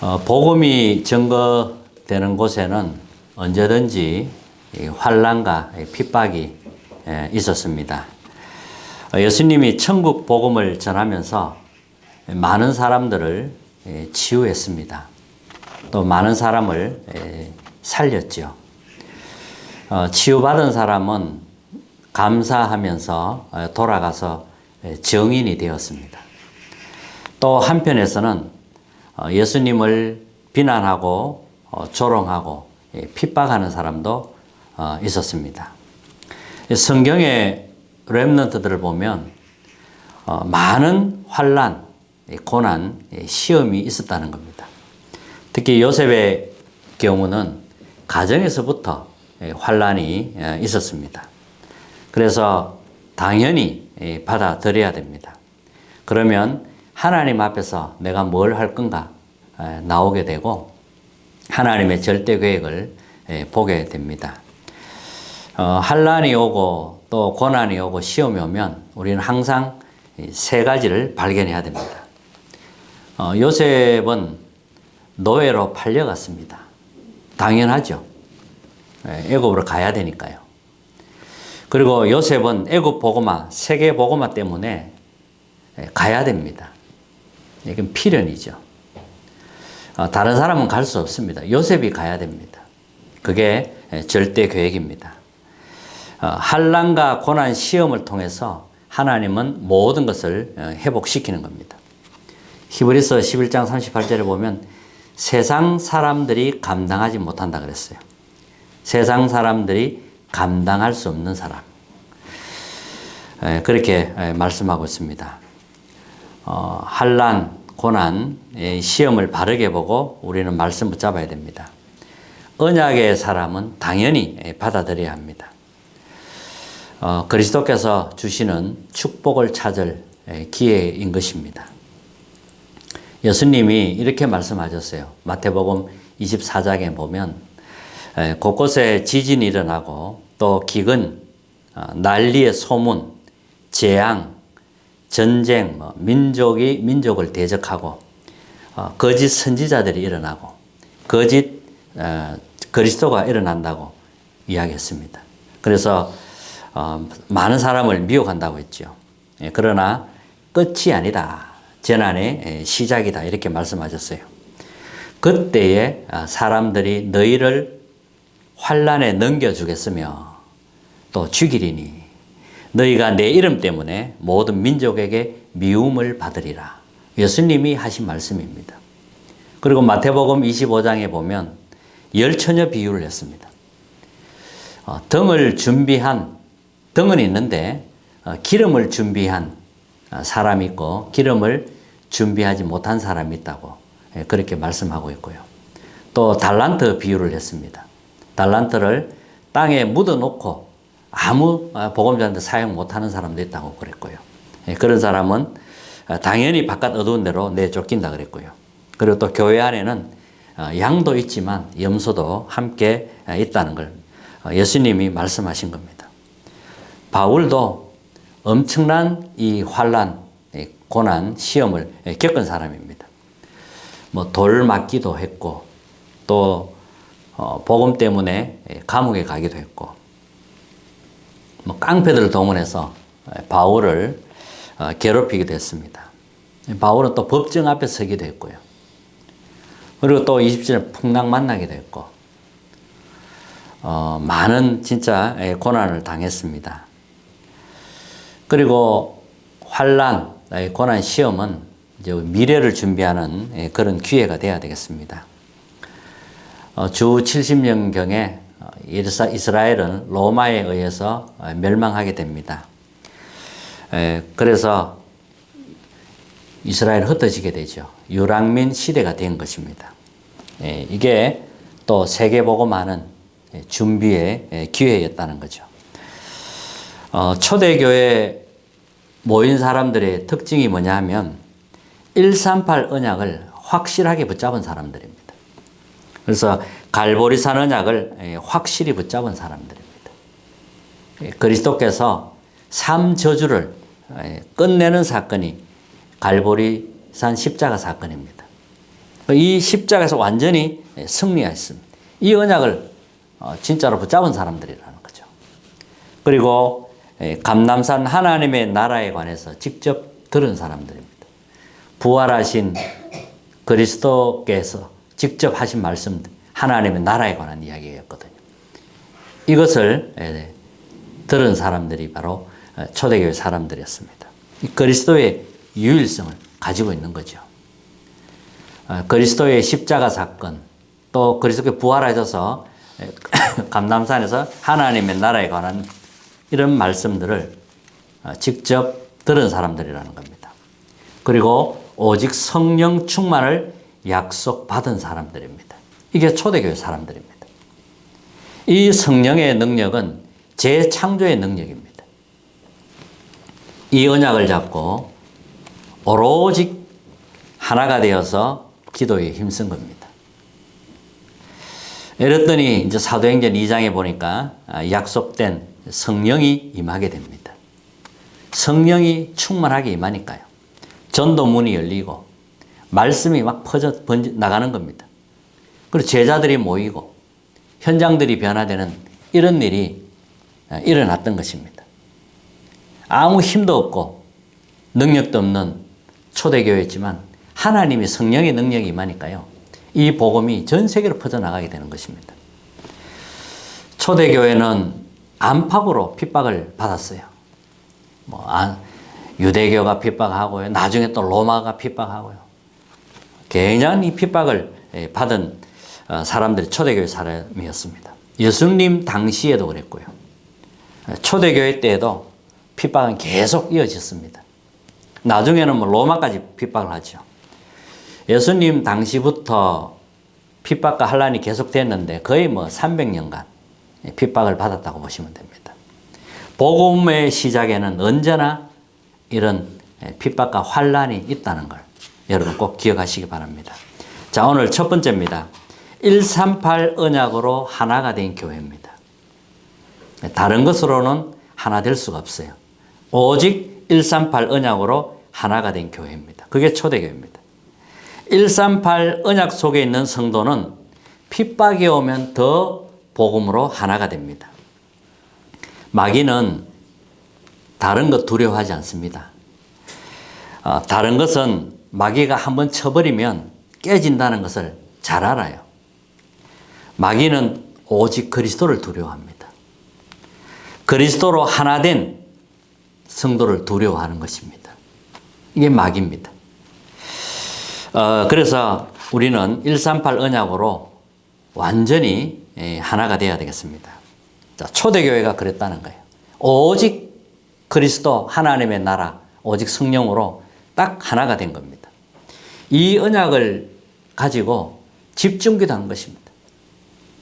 복음이 증거되는 곳에는 언제든지 환난과 핍박이 있었습니다. 예수님이 천국 복음을 전하면서 많은 사람들을 치유했습니다. 또 많은 사람을 살렸죠. 치유받은 사람은 감사하면서 돌아가서 증인이 되었습니다. 또 한편에서는 예수님을 비난하고 조롱하고 핍박하는 사람도 있었습니다. 성경의 렘넌트들을 보면 많은 환난, 고난, 시험이 있었다는 겁니다. 특히 요셉의 경우는 가정에서부터 환난이 있었습니다. 그래서 당연히 받아들여야 됩니다. 그러면 하나님 앞에서 내가 뭘 할 건가 나오게 되고 하나님의 절대 계획을 보게 됩니다. 환난이 오고 또 고난이 오고 시험이 오면 우리는 항상 세 가지를 발견해야 됩니다. 요셉은 노예로 팔려갔습니다. 당연하죠. 애굽으로 가야 되니까요. 그리고 요셉은 애굽 보고마, 세계 보고마 때문에 가야 됩니다. 이건 필연이죠. 다른 사람은 갈 수 없습니다. 요셉이 가야 됩니다. 그게 절대 계획입니다. 환난과 고난 시험을 통해서 하나님은 모든 것을 회복시키는 겁니다. 히브리서 11장 38절에 보면 세상 사람들이 감당하지 못한다 그랬어요. 세상 사람들이 감당할 수 없는 사람. 그렇게 말씀하고 있습니다. 환난, 고난, 시험을 바르게 보고 우리는 말씀 붙잡아야 됩니다. 언약의 사람은 당연히 받아들여야 합니다. 그리스도께서 주시는 축복을 찾을 기회인 것입니다. 예수님이 이렇게 말씀하셨어요. 마태복음 24장에 보면 곳곳에 지진이 일어나고 또 기근, 난리의 소문, 재앙, 전쟁, 민족이 민족을 대적하고 거짓 선지자들이 일어나고 거짓 그리스도가 일어난다고 이야기했습니다. 그래서 많은 사람을 미혹한다고 했죠. 그러나 끝이 아니다. 재난의 시작이다. 이렇게 말씀하셨어요. 그때에 사람들이 너희를 환난에 넘겨주겠으며 또 죽이리니 너희가 내 이름 때문에 모든 민족에게 미움을 받으리라. 예수님이 하신 말씀입니다. 그리고 마태복음 25장에 보면 열처녀 비유를 했습니다. 등은 있는데 기름을 준비한 사람이 있고 기름을 준비하지 못한 사람이 있다고 그렇게 말씀하고 있고요. 또 달란트 비유를 했습니다. 달란트를 땅에 묻어놓고 아무 복음자한테 사용 못하는 사람도 있다고 그랬고요. 그런 사람은 당연히 바깥 어두운 데로 내쫓긴다 그랬고요. 그리고 또 교회 안에는 양도 있지만 염소도 함께 있다는 걸 예수님이 말씀하신 겁니다. 바울도 엄청난 이 환난, 고난, 시험을 겪은 사람입니다. 돌 맞기도 했고 또 복음 때문에 감옥에 가기도 했고 깡패들을 동원해서 바울을 괴롭히기도 했습니다. 바울은 또 법정 앞에 서기도 했고요. 그리고 또 20절에 풍랑 만나기도 했고 많은 진짜 고난을 당했습니다. 그리고 환난, 고난, 시험은 이제 미래를 준비하는 그런 기회가 돼야 되겠습니다. 주 70년경에 이스라엘은 로마에 의해서 멸망하게 됩니다. 그래서 이스라엘이 흩어지게 되죠. 유랑민 시대가 된 것입니다. 이게 또 세계복음하는 준비의 기회였다는 거죠. 초대교회 모인 사람들의 특징이 뭐냐 하면 138 언약을 확실하게 붙잡은 사람들입니다. 그래서 갈보리산 언약을 확실히 붙잡은 사람들입니다. 그리스도께서 3저주를 끝내는 사건이 갈보리산 십자가 사건입니다. 이 십자가에서 완전히 승리했습니다. 이 언약을 진짜로 붙잡은 사람들이라는 거죠. 그리고 감람산 하나님의 나라에 관해서 직접 들은 사람들입니다. 부활하신 그리스도께서 직접 하신 말씀들, 하나님의 나라에 관한 이야기였거든요. 이것을 들은 사람들이 바로 초대교회 사람들이었습니다. 그리스도의 유일성을 가지고 있는 거죠. 그리스도의 십자가 사건, 또 그리스도께 부활하셔서 감람산에서 하나님의 나라에 관한 이런 말씀들을 직접 들은 사람들이라는 겁니다. 그리고 오직 성령 충만을 약속받은 사람들입니다. 이게 초대교회 사람들입니다. 이 성령의 능력은 재창조의 능력입니다. 이 언약을 잡고 오로지 하나가 되어서 기도에 힘쓴 겁니다. 이랬더니 이제 사도행전 2장에 보니까 약속된 성령이 임하게 됩니다. 성령이 충만하게 임하니까요. 전도문이 열리고 말씀이 막 번져 나가는 겁니다. 그리고 제자들이 모이고 현장들이 변화되는 이런 일이 일어났던 것입니다. 아무 힘도 없고 능력도 없는 초대교회였지만 하나님이 성령의 능력이 임하니까요. 이 복음이 전 세계로 퍼져나가게 되는 것입니다. 초대교회는 안팎으로 핍박을 받았어요. 유대교가 핍박하고요. 나중에 또 로마가 핍박하고요. 굉장히 핍박을 받은 사람들이 초대교회 사람이었습니다. 예수님 당시에도 그랬고요. 초대교회 때에도 핍박은 계속 이어졌습니다. 나중에는 로마까지 핍박을 하죠. 예수님 당시부터 핍박과 환란이 계속됐는데 거의 300년간 핍박을 받았다고 보시면 됩니다. 복음의 시작에는 언제나 이런 핍박과 환란이 있다는 걸 여러분 꼭 기억하시기 바랍니다. 자, 오늘 첫 번째입니다. 138 언약으로 하나가 된 교회입니다. 다른 것으로는 하나 될 수가 없어요. 오직 138 언약으로 하나가 된 교회입니다. 그게 초대교회입니다. 138 언약 속에 있는 성도는 핍박이 오면 더 복음으로 하나가 됩니다. 마귀는 다른 것 두려워하지 않습니다. 다른 것은 마귀가 한번 쳐버리면 깨진다는 것을 잘 알아요. 마귀는 오직 그리스도를 두려워합니다. 그리스도로 하나 된 성도를 두려워하는 것입니다. 이게 마귀입니다. 그래서 우리는 138 언약으로 완전히 하나가 되어야 되겠습니다. 자, 초대교회가 그랬다는 거예요. 오직 그리스도 하나님의 나라, 오직 성령으로 딱 하나가 된 겁니다. 이 언약을 가지고 집중기도 한 것입니다.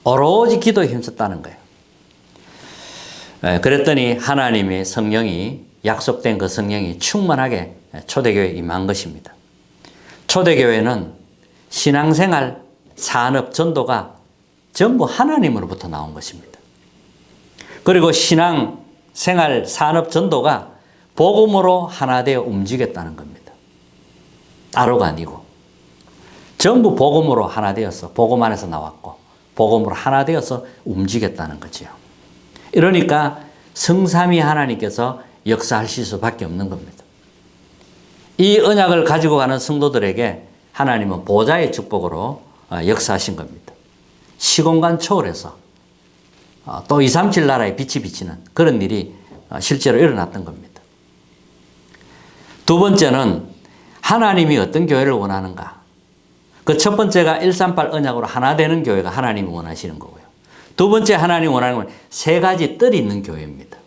오로지 기도에 힘썼다는 거예요. 그랬더니 하나님의 성령이 약속된 그 성령이 충만하게 초대교회에 임한 것입니다. 초대교회는 신앙생활, 산업, 전도가 전부 하나님으로부터 나온 것입니다. 그리고 신앙생활, 산업, 전도가 복음으로 하나 되어 움직였다는 겁니다. 따로가 아니고 전부 복음으로 하나 되어서 복음 안에서 나왔고 복음으로 하나 되어서 움직였다는 거죠. 이러니까 성삼위 하나님께서 역사하실 수밖에 없는 겁니다. 이 언약을 가지고 가는 성도들에게 하나님은 보좌의 축복으로 역사하신 겁니다. 시공간 초월해서 또 237 나라의 빛이 비치는 그런 일이 실제로 일어났던 겁니다. 두 번째는 하나님이 어떤 교회를 원하는가. 그 첫 번째가 138 언약으로 하나 되는 교회가 하나님이 원하시는 거고요. 두 번째 하나님이 원하는 건 세 가지 뜰이 있는 교회입니다.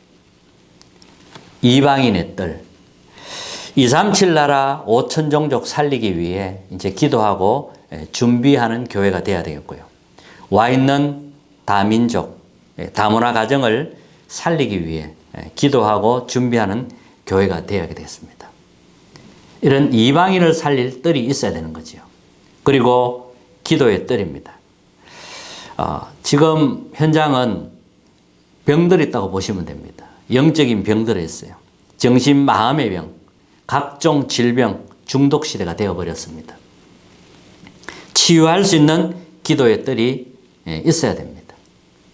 이방인의 뜰, 237 나라 5천 종족 살리기 위해 이제 기도하고 준비하는 교회가 되어야 되겠고요. 와 있는 다민족, 다문화 가정을 살리기 위해 기도하고 준비하는 교회가 되어야 되겠습니다. 이런 이방인을 살릴 뜰이 있어야 되는 거죠. 그리고 기도의 뜰입니다. 지금 현장은 병들이 있다고 보시면 됩니다. 영적인 병들이 있어요. 정신, 마음의 병, 각종 질병, 중독 시대가 되어버렸습니다. 치유할 수 있는 기도의 뜰이 있어야 됩니다.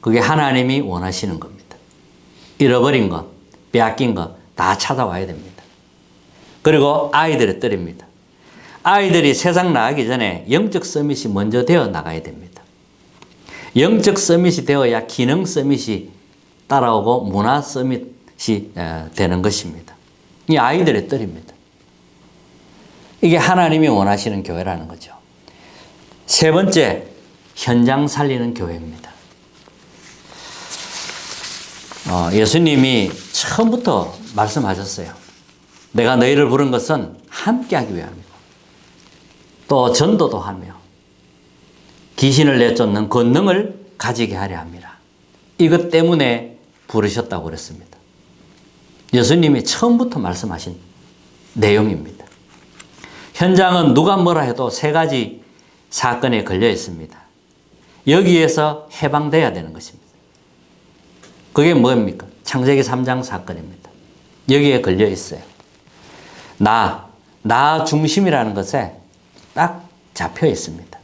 그게 하나님이 원하시는 겁니다. 잃어버린 것, 빼앗긴 것 다 찾아와야 됩니다. 그리고 아이들의 뜰입니다. 아이들이 세상 나가기 전에 영적 서밋이 먼저 되어 나가야 됩니다. 영적 서밋이 되어야 기능 서밋이 따라오고 문화 서밋이 되는 것입니다. 이 아이들의 뜰입니다. 이게 하나님이 원하시는 교회라는 거죠. 세 번째, 현장 살리는 교회입니다. 예수님이 처음부터 말씀하셨어요. 내가 너희를 부른 것은 함께하기 위함이고 또 전도도 하며 귀신을 내쫓는 권능을 가지게 하려 함이라. 이것 때문에 부르셨다고 그랬습니다. 예수님이 처음부터 말씀하신 내용입니다. 현장은 누가 뭐라 해도 세 가지 사건에 걸려 있습니다. 여기에서 해방돼야 되는 것입니다. 그게 뭡니까? 창세기 3장 사건입니다. 여기에 걸려 있어요. 나 중심이라는 것에 딱 잡혀 있습니다.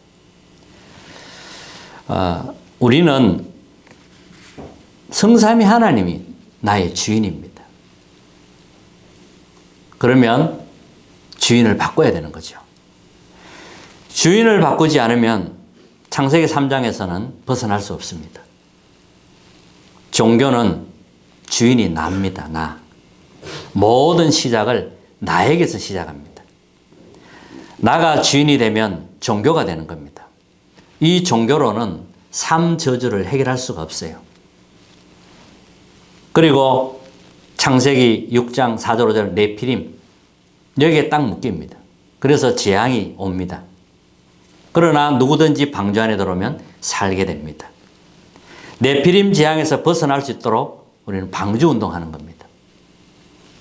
우리는 성삼위 하나님이 나의 주인입니다. 그러면 주인을 바꿔야 되는 거죠. 주인을 바꾸지 않으면 창세기 3장에서는 벗어날 수 없습니다. 종교는 주인이 나입니다. 나. 모든 시작을 나에게서 시작합니다. 나가 주인이 되면 종교가 되는 겁니다. 이 종교로는 삶 저주를 해결할 수가 없어요. 그리고 창세기 6장 4절 5절 네피림 여기에 딱 묶입니다. 그래서 재앙이 옵니다. 그러나 누구든지 방주 안에 들어오면 살게 됩니다. 네피림 재앙에서 벗어날 수 있도록 우리는 방주 운동하는 겁니다.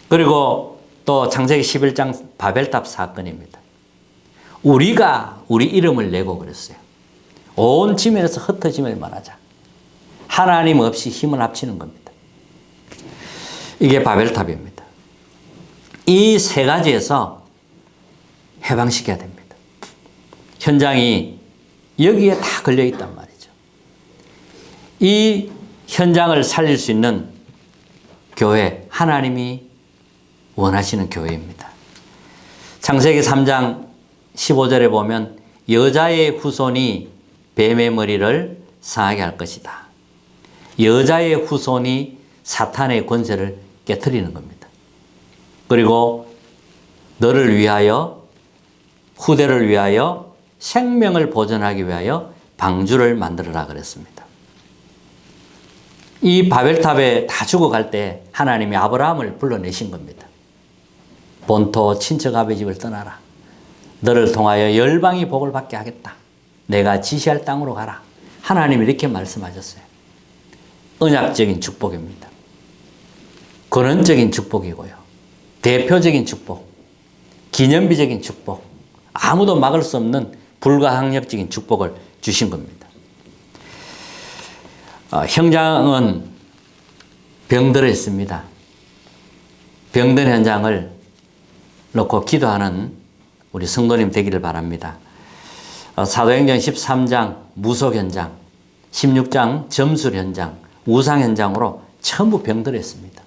그리고 또 창세기 11장 바벨탑 사건입니다. 우리가 우리 이름을 내고 그랬어요. 온 지면에서 흩어짐을 말하자. 하나님 없이 힘을 합치는 겁니다. 이게 바벨탑입니다. 이 세 가지에서 해방시켜야 됩니다. 현장이 여기에 다 걸려 있단 말이죠. 이 현장을 살릴 수 있는 교회, 하나님이 원하시는 교회입니다. 창세기 3장 15절에 보면 여자의 후손이 뱀의 머리를 상하게 할 것이다. 여자의 후손이 사탄의 권세를 깨트리는 겁니다. 그리고 너를 위하여, 후대를 위하여, 생명을 보존하기 위하여 방주를 만들어라 그랬습니다. 이 바벨탑에 다 죽어갈 때 하나님이 아브라함을 불러내신 겁니다. 본토 친척 아버지 집을 떠나라. 너를 통하여 열방이 복을 받게 하겠다. 내가 지시할 땅으로 가라. 하나님이 이렇게 말씀하셨어요. 언약적인 축복입니다. 근원적인 축복이고요. 대표적인 축복, 기념비적인 축복, 아무도 막을 수 없는 불가항력적인 축복을 주신 겁니다. 현장은 병들어 있습니다. 병든 현장을 놓고 기도하는 우리 성도님 되기를 바랍니다. 사도행전 13장 무속 현장, 16장 점술 현장, 우상 현장으로 전부 병들어 있습니다.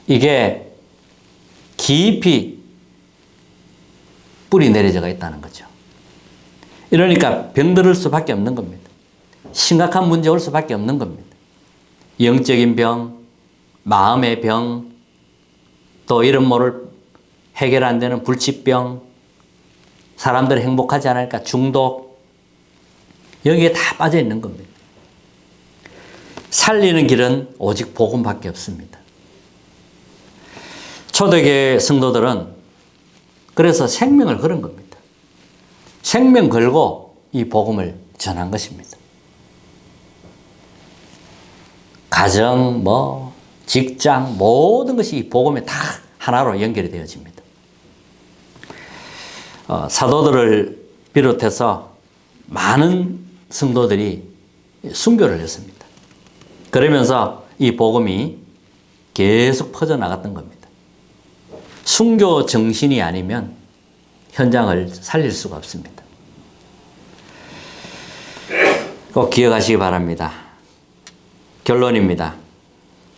이게 깊이 뿌리 내려져 있다는 거죠. 이러니까 병들을 수밖에 없는 겁니다. 심각한 문제 올 수밖에 없는 겁니다. 영적인 병, 마음의 병, 또 이런 모를 해결 안 되는 불치병, 사람들이 행복하지 않으니까 중독, 여기에 다 빠져 있는 겁니다. 살리는 길은 오직 복음밖에 없습니다. 초대교회 성도들은 그래서 생명을 걸은 겁니다. 생명 걸고 이 복음을 전한 것입니다. 가정, 직장, 모든 것이 이 복음에 다 하나로 연결이 되어집니다. 사도들을 비롯해서 많은 성도들이 순교를 했습니다. 그러면서 이 복음이 계속 퍼져나갔던 겁니다. 순교 정신이 아니면 현장을 살릴 수가 없습니다. 꼭 기억하시기 바랍니다. 결론입니다.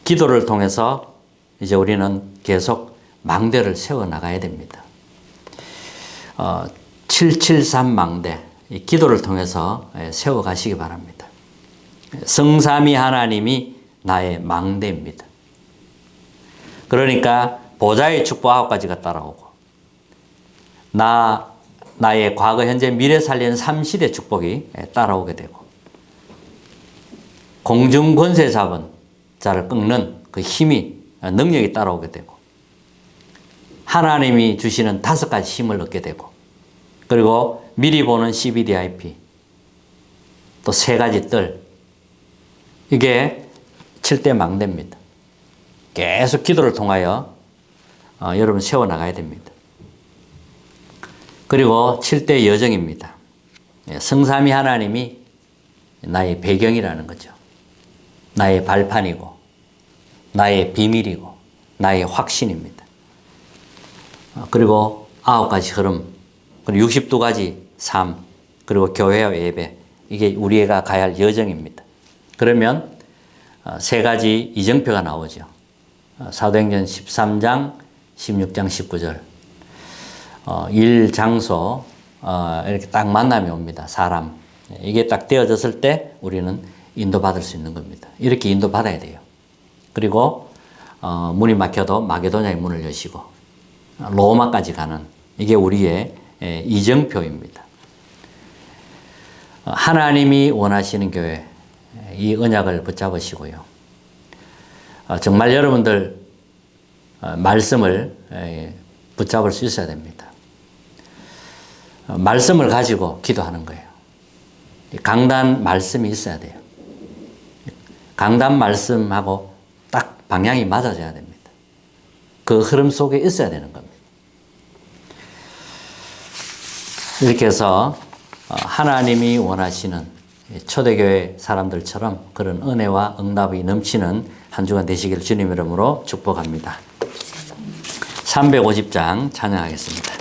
기도를 통해서 이제 우리는 계속 망대를 세워나가야 됩니다. 773 망대, 이 기도를 통해서 세워가시기 바랍니다. 성삼위 하나님이 나의 망대입니다. 그러니까 보좌의 축복 9가지가 따라오고 나의 과거, 현재, 미래 살리는 3시대 축복이 따라오게 되고 공중 권세 잡은 자를 꺾는 그 힘이, 능력이 따라오게 되고 하나님이 주시는 5가지 힘을 얻게 되고 그리고 미리 보는 CBDIP 또 3가지 뜰, 이게 7대 망대입니다. 계속 기도를 통하여 여러분 세워나가야 됩니다. 그리고 7대 여정입니다. 성삼위 하나님이 나의 배경이라는 거죠. 나의 발판이고 나의 비밀이고 나의 확신입니다. 그리고 9가지 흐름, 그리고 62가지 삶, 그리고 교회와 예배, 이게 우리가 가야 할 여정입니다. 그러면 3가지 이정표가 나오죠. 사도행전 13장, 16장, 19절. 일, 장소, 이렇게 딱 만남이 옵니다. 사람. 이게 딱 되어졌을 때 우리는 인도받을 수 있는 겁니다. 이렇게 인도받아야 돼요. 그리고 문이 막혀도 마게도냐의 문을 여시고 로마까지 가는, 이게 우리의 이정표입니다. 하나님이 원하시는 교회, 이 언약을 붙잡으시고요. 정말 여러분들 말씀을 붙잡을 수 있어야 됩니다. 말씀을 가지고 기도하는 거예요. 강단 말씀이 있어야 돼요. 강단 말씀하고 딱 방향이 맞아져야 됩니다. 그 흐름 속에 있어야 되는 겁니다. 이렇게 해서 하나님이 원하시는 초대교회 사람들처럼 그런 은혜와 응답이 넘치는 한 주간 되시기를 주님 이름으로 축복합니다. 350장 찬양하겠습니다.